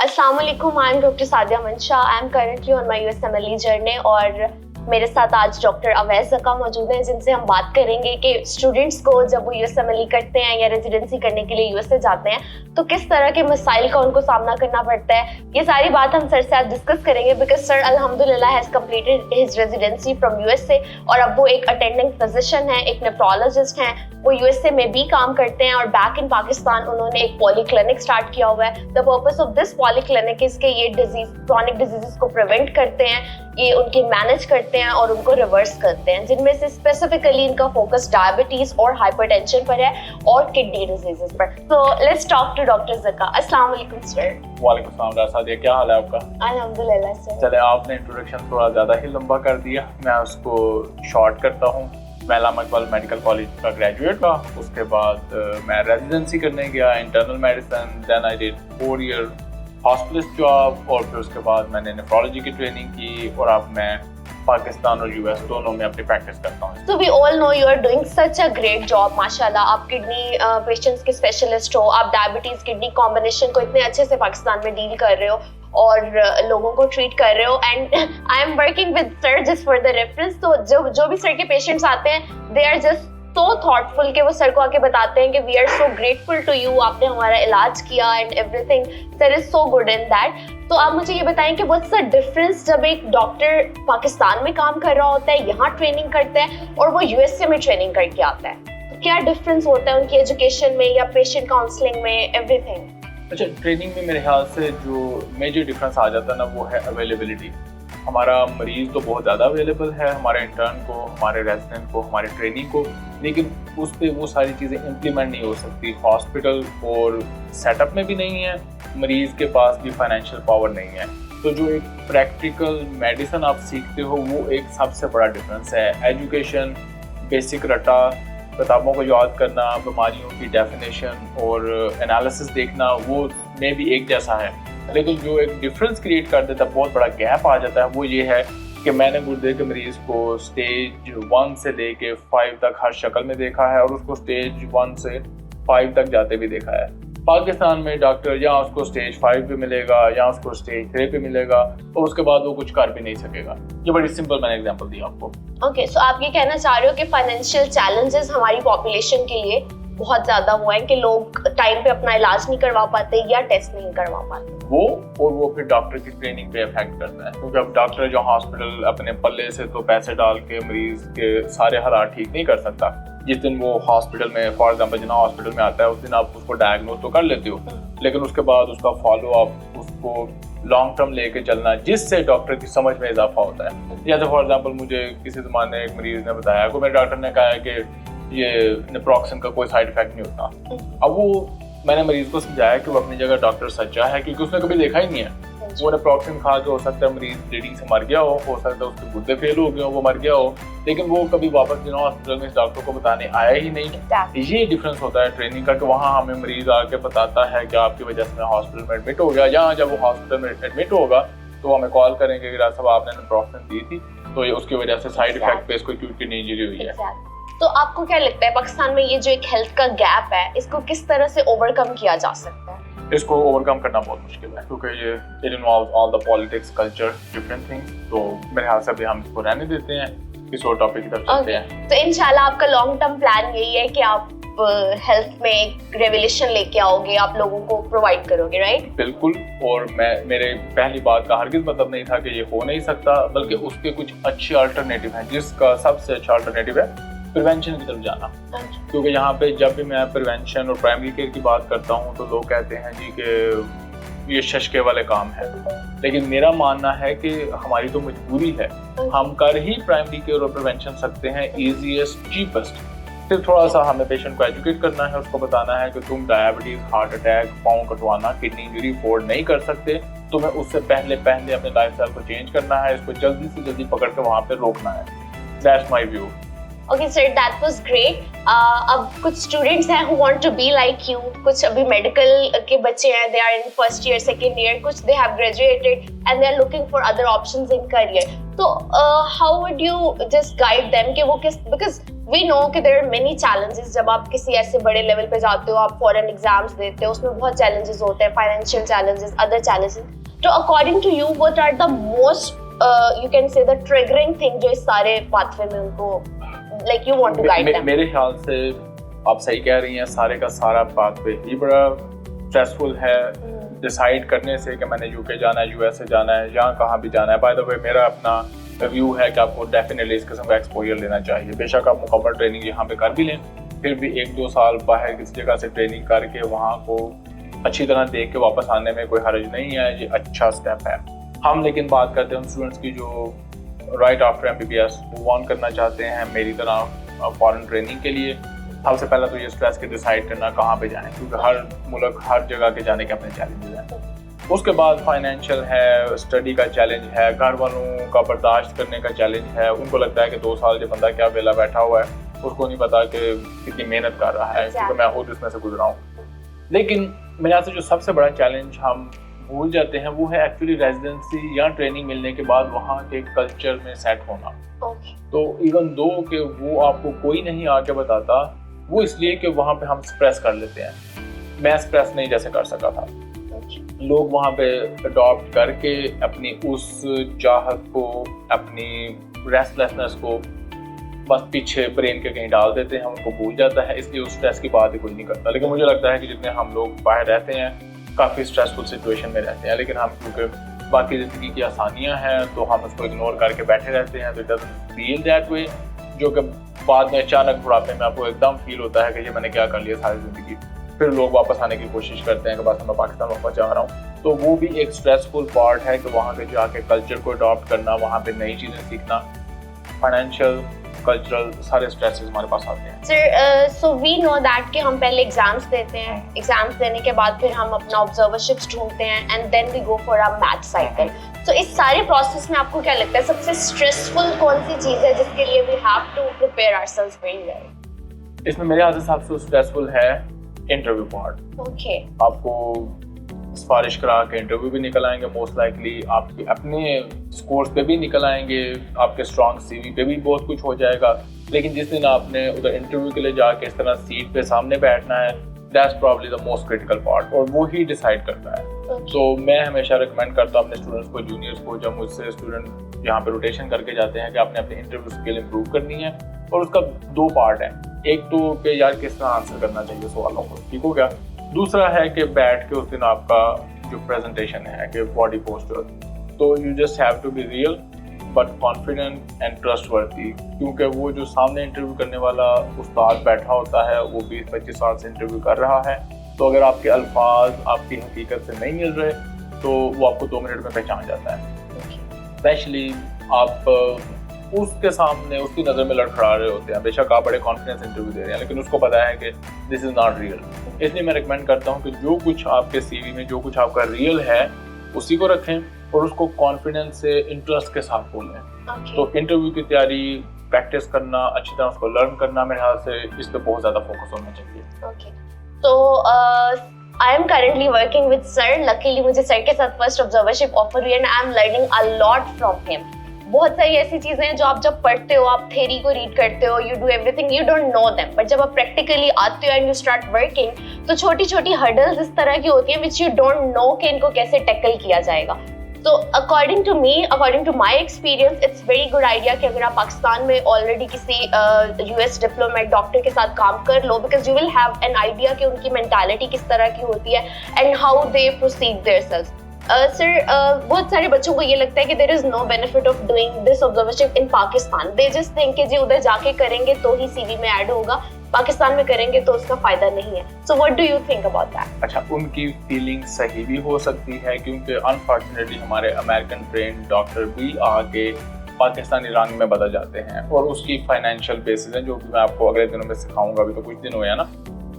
अस्सलाम वालेकुम, I am doctor Sadia मंशा। I am currently on my USMLE journey और मेरे साथ आज डॉक्टर अवैस ज़का मौजूद हैं, जिनसे हम बात करेंगे कि स्टूडेंट्स को जब वो यूएसएमएलई करते हैं या रेजिडेंसी करने के लिए यूएसए जाते हैं तो किस तरह के मसाइल का उनको सामना करना पड़ता है। ये सारी बात हम सर से आज डिस्कस करेंगे बिकॉज सर अल्हम्दुलिल्लाह has completed his residency from USA और अब वो एक अटेंडिंग फिजिशियन है, एक नेफ्रोलॉजिस्ट हैं। वो यूएसए में भी काम करते हैं और बैक इन पाकिस्तान उन्होंने एक पॉलीक्लिनिक स्टार्ट किया हुआ है। The purpose of this polyclinic is के ये डिजीज क्रॉनिक डिजीजेस को प्रिवेंट करते हैं, ये उनके मैनेज करते हैं और उनको रिवर्स करते हैं, जिनमें से स्पेसिफिकली इनका फोकस डायबिटीज और हाइपरटेंशन पर है और किडनी डिजीजेस पर। तो let's talk to doctor Zaka. अस्सलाम वालेकुम सर। वालेकुम सलाम डॉक्टर सादिया, क्या हाल है आपका? अल्हम्दुलिल्लाह सर। चले, आपने इंट्रोडक्शन थोड़ा ज़्यादा ही लंबा कर दिया, मैं उसको शॉर्ट करता हूँ। मैं अल्लामा इकबाल मेडिकल कॉलेज का ग्रेजुएट था, उसके बाद मैं रेजिडेंसी करने गया internal medicine, then I did 4 year hospitalist job और फिर उसके बाद मैंने नेफ्रोलॉजी की ट्रेनिंग की और अब मैं पाकिस्तान और यूएस दोनों में अपनी प्रैक्टिस करता हूँ। So we all know you are doing such a great job, माशाल्लाह। आप किडनी पेशेंट्स के स्पेशलिस्ट हो, आप डायबिटीज किडनी कॉम्बिनेशन को इतने अच्छे से पाकिस्तान में डील कर रहे हो और लोगों को ट्रीट कर रहे हो। And I am working with sir just for the reference. तो जो भी सर के पेशेंट्स आते हैं they are just so thoughtful कि वो सर को आके बताते हैं कि we are so grateful to you, आपने हमारा इलाज किया and everything. Sir is so good in that. तो आप मुझे ये बताएं कि व्हाट्स द डिफरेंस जब एक डॉक्टर पाकिस्तान में काम कर रहा होता है, यहाँ ट्रेनिंग करता है और वो यूएसए में ट्रेनिंग करके आता है, तो क्या डिफरेंस होता है उनकी एजुकेशन में या पेशेंट काउंसलिंग में, एवरीथिंग? अच्छा, ट्रेनिंग में मेरे ख्याल से जो मेजर डिफरेंस आ जाता है ना वो है अवेलेबिलिटी। हमारा मरीज़ तो बहुत ज़्यादा अवेलेबल है, हमारे इंटर्न को, हमारे रेजिडेंट को, हमारे ट्रेनिंग को, लेकिन उस पर वो सारी चीज़ें इम्प्लीमेंट नहीं हो सकती। हॉस्पिटल और सेटअप में भी नहीं है, मरीज़ के पास भी फाइनेंशियल पावर नहीं है। तो जो एक प्रैक्टिकल मेडिसिन आप सीखते हो वो एक सबसे बड़ा डिफरेंस है। एजुकेशन, बेसिक रटा, किताबों को याद करना, बीमारियों की डेफिनेशन और एनालिसिस देखना, वो में भी एक जैसा है, लेकिन जो एक डिफरेंस क्रिएट कर देता है, बहुत बड़ा गैप आ जाता है, वो ये है कि मैंने गुर्दे के मरीज़ को स्टेज 1 से लेके 5 तक हर शक्ल में देखा है और उसको स्टेज 1 से 5 तक जाते भी देखा है। पाकिस्तान में डॉक्टर या उसको स्टेज 5 पे मिलेगा या उसको स्टेज 3 पे मिलेगा और उसके बाद वो कुछ कर भी नहीं सकेगा। ये बड़ी सिंपल मैंने एग्जांपल दी आपको। ओके, सो आप ये कहना चाह रहे हो कि फाइनेंशियल चैलेंजेस हमारी पॉपुलेशन के लिए बहुत ज्यादा हुआ है कि लोग टाइम पे अपना इलाज नहीं करवा पाते या टेस्ट नहीं करवा पाते वो फिर डॉक्टर की ट्रेनिंग पे इफेक्ट करता है, क्योंकि अब डॉक्टर जो हॉस्पिटल अपने पल्ले से तो पैसे डाल के मरीज के सारे हालात ठीक नहीं कर सकता। जिस दिन वो हॉस्पिटल में, फॉर एग्जांपल जितना हॉस्पिटल में आता है उस दिन आप उसको डायग्नोज तो कर लेते हो, लेकिन उसके बाद उसका फॉलो अप, उसको लॉन्ग टर्म लेके चलना, जिससे डॉक्टर की समझ में इजाफा होता है। जैसे फॉर एग्जांपल मुझे किसी ज़माने एक मरीज ने बताया कि मेरे डॉक्टर ने कहा है कि ये नेप्रोक्सन का कोई साइड इफेक्ट नहीं होता। अब वो मैंने मरीज को समझाया कि वो अपनी जगह डॉक्टर सच्चा है, क्योंकि उसने कभी देखा ही नहीं है। वो नेप्रोक्सन खा के हो सकता है मरीज ब्लीडिंग से मर गया हो सकता है उसके गुर्दे फेल हो गए हो, वो मर गया हो, लेकिन वो कभी वापस जिन हॉस्पिटल में इस डॉक्टर को बताने आया ही नहीं। ये डिफरेंस होता है ट्रेनिंग का कि वहाँ हमें मरीज आके बताता है कि आपकी वजह से मैं हॉस्पिटल में एडमिट हो गया। यहाँ जब वो हॉस्पिटल में एडमिट होगा तो हमें कॉल करेंगे कि डॉक्टर साहब आपने नेप्रोक्सन दी थी, तो ये उसकी वजह से साइड इफेक्ट पे इसको एक्यूट किडनी इंजरी हुई है। तो आपको क्या लगता है पाकिस्तान में ये जो एक हेल्थ का गैप है, इसको किस तरह से ओवरकम किया जा सकता है? इसको ओवरकम करना बहुत मुश्किल है, क्योंकि ये it involves all the politics, culture, different things. तो मेरे ख्याल से अभी हम इसको रहने देते हैं, किसी और टॉपिक की तरफ चलते हैं। तो इंशाल्लाह आपका लॉन्ग टर्म प्लान यही है कि आप हेल्थ में एक रेवोल्यूशन लेके आओगे, आप लोगों को प्रोवाइड करोगे, राइट? बिल्कुल। और मेरे पहली बात का हरगिज़ मतलब नहीं था कि ये हो नहीं सकता, बल्कि उसके कुछ अच्छे अल्टरनेटिव हैं, जिसका सबसे अच्छा अल्टरनेटिव है प्रिवेंशन की तरफ जाना। क्योंकि यहाँ पे जब भी मैं प्रिवेंशन और प्राइमरी केयर की बात करता हूँ तो लोग कहते हैं जी कि ये शशके वाले काम है, लेकिन मेरा मानना है कि हमारी तो मजबूरी है, हम कर ही प्राइमरी केयर और प्रिवेंशन सकते हैं ईजीएस्ट, चीपेस्ट। सिर्फ थोड़ा सा हमें पेशेंट को एजुकेट करना है, उसको बताना है कि तुम डायबिटीज, हार्ट अटैक, पाँव कटवाना, किडनी इंजरी अफोर्ड नहीं कर सकते, तुम्हें उससे पहले अपने लाइफस्टाइल को चेंज करना है, इसको जल्दी से जल्दी पकड़ के वहाँ पे रोकना है। That's my view. Okay sir, that was great. अब कुछ students हैं who want to be like you, कुछ अभी medical के बच्चे हैं, they are in first year, second year, कुछ they have graduated and they are looking for other options in career. तो how would you just guide them कि वो किस, because वी नो कि देयर आर मेनी चैलेंजेस जब आप किसी ऐसे बड़े लेवल पे जाते हो, आप फॉरेन एग्जाम्स देते हो, उसमें बहुत चैलेंजेस होते हैं, फाइनेंशियल चैलेंजेस, अदर चैलेंजेस। तो according to you what are the most you can say the triggering thing जो इस सारे पाथवे में उनको like you want to guide them? मेरे ख्याल से आप सही कह रही हैं, सारे का सारा पाथवे ही बड़ा स्ट्रेसफुल है। डिसाइड करने से कि मैंने यूके जाना है, यूएसए जाना है, यहाँ कहाँ भी जाना है। बाय द वे मेरा अपना व्यू है कि आपको डेफिनेटली इस किस्म का एक्सपोजर लेना चाहिए। बेशक आप मुकम्मल ट्रेनिंग यहाँ पे कर भी लें, फिर भी 1-2 साल बाहर किसी जगह से ट्रेनिंग करके वहाँ को अच्छी तरह देख के वापस आने में कोई हर्ज नहीं है, ये अच्छा स्टेप है। हम लेकिन बात करते हैं उन स्टूडेंट्स की जो right after MBBS move on करना चाहते हैं मेरी तरह फॉरेन ट्रेनिंग के लिए। सबसे पहला तो ये स्ट्रेस के डिसाइड करना कहाँ पे जाएं, क्योंकि हर मुल्क हर जगह के जाने के अपने चैलेंजेस हैं। उसके बाद फाइनेंशियल है, स्टडी का चैलेंज है, घर वालों का बर्दाश्त करने का चैलेंज है। उनको लगता है कि 2 साल जो बंदा क्या वेला बैठा हुआ है, उसको नहीं पता कि कितनी मेहनत कर रहा है, क्योंकि मैं खुद इसमें से गुजरा हूँ। लेकिन मेरे यहाँ से जो सबसे बड़ा चैलेंज हम भूल जाते हैं वो है एक्चुअली रेजिडेंसी या ट्रेनिंग मिलने के बाद वहाँ के कल्चर में सेट होना। तो इवन दो कि वो आपको कोई नहीं आके बताता, वो इसलिए कि वहाँ पे हम स्प्रेस कर लेते हैं। मैं स्प्रेस नहीं जैसे कर सका था। लोग वहाँ पे अडॉप्ट करके अपनी उस चाहत को, अपनी रेस्टलेसनेस को बस पीछे ब्रेन के कहीं डाल देते हैं, उनको भूल जाता है, इसलिए उस स्ट्रेस की बात ही कोई नहीं करता। लेकिन मुझे लगता है कि जितने हम लोग बाहर रहते हैं काफ़ी स्ट्रेसफुल सिचुएशन में रहते हैं, लेकिन हम क्योंकि बाकी ज़िंदगी की आसानियाँ हैं तो हम उसको इग्नोर करके बैठे रहते हैं। तो it doesn't feel that way, जो कि बाद में अचानक बुढ़ापे में आपको एकदम फील होता है कि ये मैंने क्या कर लिया सारी ज़िंदगी। फिर लोग वापस आने की कोशिश करते हैं कि बस मैं पाकिस्तान वापस जा रहा हूँ। तो वो भी एक स्ट्रेसफुल पार्ट है कि वहाँ पे जाके कल्चर को अडॉप्ट करना, वहाँ पे नई चीज़ें सीखना, फाइनेंशियल, कल्चरल सारे स्ट्रेसेस हमारे पास आते हैं। Sir, so we know that कि हम पहले एग्जाम्स देते हैं, एग्जाम्स देने के बाद फिर हम अपना ऑब्जर्वरशिप्स ढूंढते हैं and then we go for a math cycle. तो इस सारे प्रोसेस में आपको क्या लगता है सबसे स्ट्रेसफुल कौन सी चीज़ है जिसके लिए we have to prepare ourselves very well? इसमें मेरे ख्याल से सबसे स्ट्रेसफुल है इंटरव्यू पार्ट। ओके, आपको सिफारिश करा के इंटरव्यू भी निकल आएंगे, मोस्ट लाइकली आपके अपने स्कोर्स पे भी निकल आएंगे, आपके स्ट्रॉन्ग CV पे भी बहुत कुछ हो जाएगा। लेकिन जिस दिन आपने उधर इंटरव्यू के लिए जाके इस तरह सीट पे सामने बैठना है, that's probably the most critical part, और वो ही डिसाइड करता है। तो मैं हमेशा रिकमेंड करता हूँ अपने स्टूडेंट्स को, जूनियर्स को, जब मुझसे स्टूडेंट यहाँ पे रोटेशन करके जाते हैं, कि आपने अपने इंटरव्यू स्किल इंप्रूव करनी है। और उसका 2 पार्ट है, एक तो कि यार किस तरह आंसर करना चाहिए सवालों को, ठीक हो गया। दूसरा है कि बैठ के उस दिन आपका जो प्रेजेंटेशन है कि बॉडी पोस्चर, तो you just have to be real but confident and trustworthy, क्योंकि वो जो सामने इंटरव्यू करने वाला उस्ताद बैठा होता है वो 20-25 साल से इंटरव्यू कर रहा है। तो अगर आपके अल्फाज आपकी हकीकत से नहीं मिल रहे तो वो आपको 2 मिनट में पहचान जाता है। स्पेशली आप उसके सामने उसकी नज़र में लड़खड़ा रहे होते हैं, बेशक आप बड़े कॉन्फिडेंस इंटरव्यू दे रहे हैं, लेकिन उसको पता है कि दिस इज़ नॉट रियल। इसलिए मैं रिकमेंड करता हूँ कि जो कुछ आपके CV में जो कुछ आपका रियल है उसी को रखें और उसको कॉन्फिडेंस से, इंटरेस्ट के साथ बोलें। तो इंटरव्यू की तैयारी, प्रैक्टिस करना, अच्छी तरह उसको लर्न करना, मेरे ख्याल से इस पर बहुत ज़्यादा फोकस होना चाहिए। तो I am currently working with sir. Luckily मुझे सर के साथ फर्स्ट ऑब्जर्वरशिप ऑफर हुई and I am learning a lot from him. बहुत सारी ऐसी चीजें हैं जो आप जब पढ़ते हो, आप थ्योरी को रीड करते हो, you do everything, you don't know them, but जब आप प्रैक्टिकली आते हो एंड यू स्टार्ट वर्किंग, तो छोटी छोटी हर्डल्स इस तरह की होती हैं विच यू डोंट नो कि इनको कैसे टैकल किया जाएगा। तो according to me, according to my experience, it's very good idea कि अगर आप पाकिस्तान में ऑलरेडी किसी US डिप्लोमेट डॉक्टर के साथ काम कर लो, because you will have an idea कि उनकी मेंटालिटी किस तरह की होती है and how they proceed themselves. Sir, बहुत सारे बच्चों को ये लगता है कि there is no benefit of doing this observership in Pakistan. They just think कि जी उधर जाके करेंगे तो ही CV में ऐड होगा, पाकिस्तान में करेंगे तो उसका फायदा नहीं है। So what do you think about that? अच्छा, उनकी फीलिंग सही भी हो सकती है, क्योंकि अनफॉर्चुनेटली हमारे अमेरिकन ट्रेंड डॉक्टर भी आके पाकिस्तानी रंग में बदल जाते हैं, और उसकी फाइनेंशियल बेसिस है जो कि मैं आपको अगले दिनों में सिखाऊंगा। अभी तो कुछ दिन हुए हैं ना,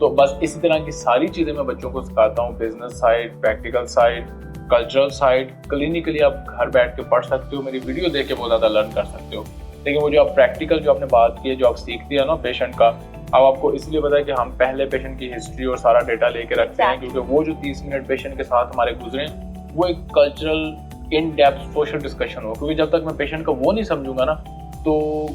तो बस इसी तरह की सारी चीज़ें मैं बच्चों को सिखाता हूँ, business side, practical side, cultural side. Clinically आप घर बैठ के पढ़ सकते हो, मेरी वीडियो देख के बहुत ज़्यादा लर्न कर सकते हो, लेकिन वो जो आप प्रैक्टिकल जो आपने बात की है, जो आप सीखती है ना पेशेंट का, अब आपको इसलिए पता है कि हम पहले पेशेंट की हिस्ट्री और सारा डेटा लेके रखते हैं, क्योंकि वो जो 30 मिनट पेशेंट के साथ हमारे गुजरे वो एक cultural in depth social discussion हो, क्योंकि जब तक मैं पेशेंट का वो नहीं समझूंगा ना, तो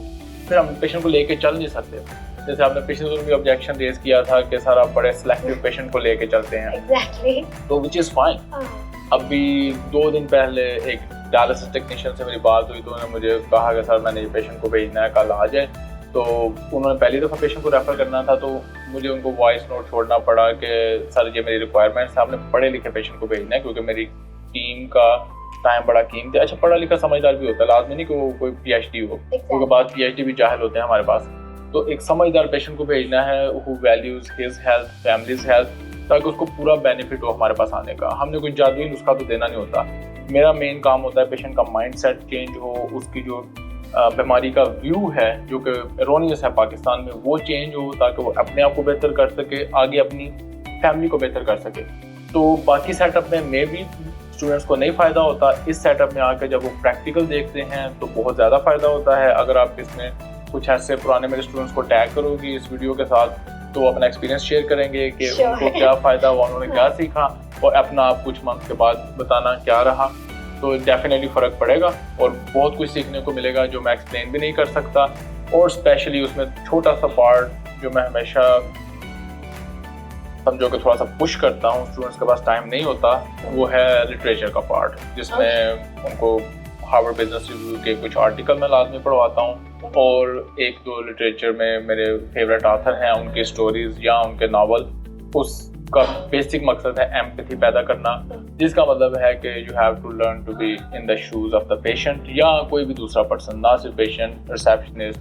फिर हम पेशेंट को लेके चल नहीं सकते। जैसे आपने पिछले दिन भी ऑब्जेक्शन रेज किया था कि सर आप बड़े सिलेक्टिव पेशेंट को लेके चलते हैं। एग्जैक्टली। तो विच इज़ फाइन। अभी 2 दिन पहले एक डायलिसिस टेक्नीशियन से मेरी बात हुई तो उन्होंने मुझे कहा कि सर मैंने ये पेशेंट को भेजना है, कल आ जाए। तो उन्होंने पहली दफ़ा पेशेंट को रेफ़र करना था तो मुझे उनको वॉइस नोट छोड़ना पड़ा कि सर ये मेरी रिक्वायरमेंट्स है, आपने पढ़े लिखे पेशेंट को भेजना है क्योंकि मेरी टीम का टाइम बड़ा कीमती है। अच्छा, पढ़ा लिखा समझदार भी होता है, लाजमी नहीं कि वो कोई PhD हो, क्योंकि बाद PhD भी जाहिल होते हैं हमारे पास। तो एक समझदार पेशेंट को भेजना है who values his health, families health, ताकि उसको पूरा बेनिफिट हो हमारे पास आने का। हमने कोई जादुई नुस्खा तो देना नहीं होता। मेरा मेन काम होता है पेशेंट का माइंड सेट चेंज हो, उसकी जो बीमारी का व्यू है जो कि एरोनियस है पाकिस्तान में, वो चेंज हो ताकि वो अपने आप को बेहतर कर सके, आगे अपनी फैमिली को बेहतर कर सके। तो बाकी सेटअप में भी स्टूडेंट्स को नहीं फ़ायदा होता, इस सेटअप में आकर जब वो प्रैक्टिकल देखते हैं तो बहुत ज़्यादा फ़ायदा होता है। अगर आप इसमें कुछ ऐसे पुराने मेरे स्टूडेंट्स को टैग करोगी इस वीडियो के साथ तो वो अपना एक्सपीरियंस शेयर करेंगे कि उनको क्या फ़ायदा हुआ, उन्होंने क्या सीखा, और अपना आप कुछ मंथ के बाद बताना क्या रहा। तो डेफिनेटली फ़र्क पड़ेगा और बहुत कुछ सीखने को मिलेगा जो मैं एक्सप्लेन भी नहीं कर सकता। और स्पेशली उसमें छोटा सा पार्ट जो मैं हमेशा समझो कि थोड़ा सा पुश करता हूँ, स्टूडेंट्स के पास टाइम नहीं होता, वो है लिटरेचर का पार्ट, जिसमें उनको हार्वर्ड बिजनेस रिव्यू के कुछ आर्टिकल मैं लाजमी पढ़वाता हूँ और 1-2 लिटरेचर में मेरे फेवरेट ऑथर हैं, उनके स्टोरीज या उनके नावल। उसका बेसिक मकसद है एम्पैथी पैदा करना, जिसका मतलब है कि you have to learn to be in the shoes of the patient या कोई भी दूसरा पर्सन, ना सिर्फ पेशेंट, रिसेप्शनिस्ट,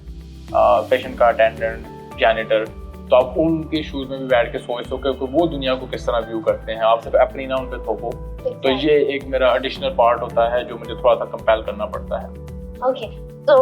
पेशेंट का अटेंडेंट, जैनिटर। तो आप उनके शूज में भी बैठ के सोच सको कि वो दुनिया को किस तरह व्यू करते हैं, आप सिर्फ अपनी ना उन पे थोपो। तो ये एक मेरा एडिशनल पार्ट होता है जो मुझे थोड़ा सा कंपेल करना पड़ता है। ओके, तो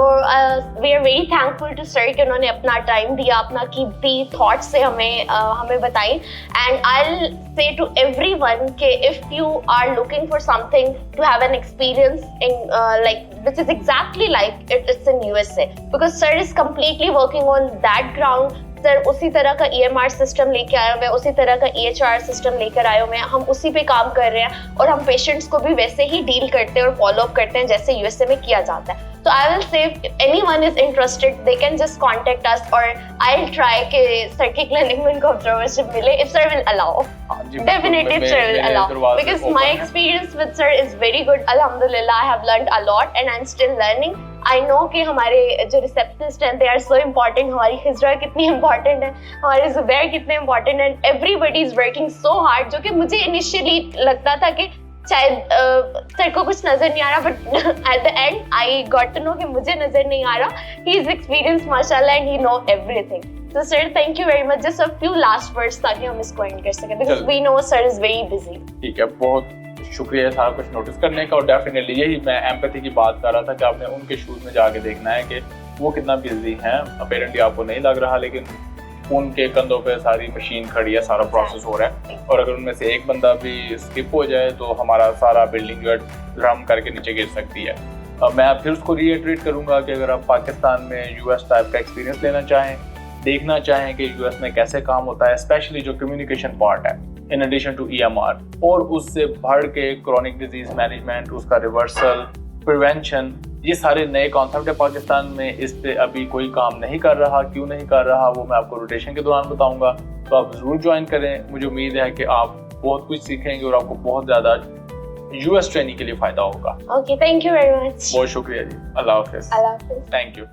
we are very thankful to sir कि उन्होंने अपना टाइम दिया, अपना कीमती थॉट्स से हमें बताई। And I will say to everyone कि if you are looking for something to have an experience in like which is exactly like it's in USA, because sir is completely working on that ground। Sir उसी तरह का EMR system लेके आए हुए, उसी तरह का EHR सिस्टम लेकर आए हुए हैं, हम उसी पे काम कर रहे हैं और हम पेशेंट्स को भी वैसे ही डील करते हैं और फॉलो अप करते हैं जैसे USA में किया जाता है। तो आई विल से if anyone is interested they can just contact us, और आई विल ट्राई कि सर के क्लिनिक में उनको ऑब्जर्वरशिप मिले if sir will allow. Definitely sir will allow, because my experience with sir is very good. Alhamdulillah, I have learned a lot and I'm still learning. I know कि हमारे जो receptionist हैं they are so important, हमारी हिजरा कितनी important है, हमारे जुबैर कितने important हैं, everybody is working so hard, जो कि मुझे initially लगता था कि शायद सर को कुछ नजर नहीं आ रहा, but at the end I got to know कि मुझे नजर नहीं आ रहा। He is experienced माशाल्लाह and he know everything. So sir, thank you very much. Just a few last words ताकि हम इसको एंड कर सकें, because we know sir is very busy. ठीक है, बहुत शुक्रिया सारा कुछ नोटिस करने का। और डेफिनेटली यही मैं एम्पैथी की बात कर रहा था कि आपने उनके शूज में जाके देखना है कि वो कितना बिजी हैं। अपेरेंटली आपको नहीं लग रहा, लेकिन उनके कंधों पे सारी मशीन खड़ी है, सारा प्रोसेस हो रहा है, और अगर उनमें से एक बंदा भी स्किप हो जाए तो हमारा सारा बिल्डिंग जो है ड्रम करके नीचे गिर सकती है। मैं फिर उसको रीइटरेट करूंगा कि अगर आप पाकिस्तान में US टाइप का एक्सपीरियंस लेना चाहें, देखना चाहें कि US में कैसे काम होता है, स्पेशली जो कम्युनिकेशन पार्ट है इन एडिशन टू EMR, और उससे बढ़ के क्रॉनिक डिजीज मैनेजमेंट, उसका रिवर्सल, प्रिवेंशन, ये सारे नए कॉन्सेप्ट है पाकिस्तान में। इस पे अभी कोई काम नहीं कर रहा, क्यों नहीं कर रहा वो मैं आपको रोटेशन के दौरान बताऊंगा। तो आप ज़रूर ज्वाइन करें, मुझे उम्मीद है कि आप बहुत कुछ सीखेंगे और आपको बहुत ज़्यादा US ट्रेनिंग के लिए फ़ायदा होगा। Okay, thank you very much. बहुत शुक्रिया जी, अल्लाह हाफिज़। अल्लाह हाफिज़। Thank you.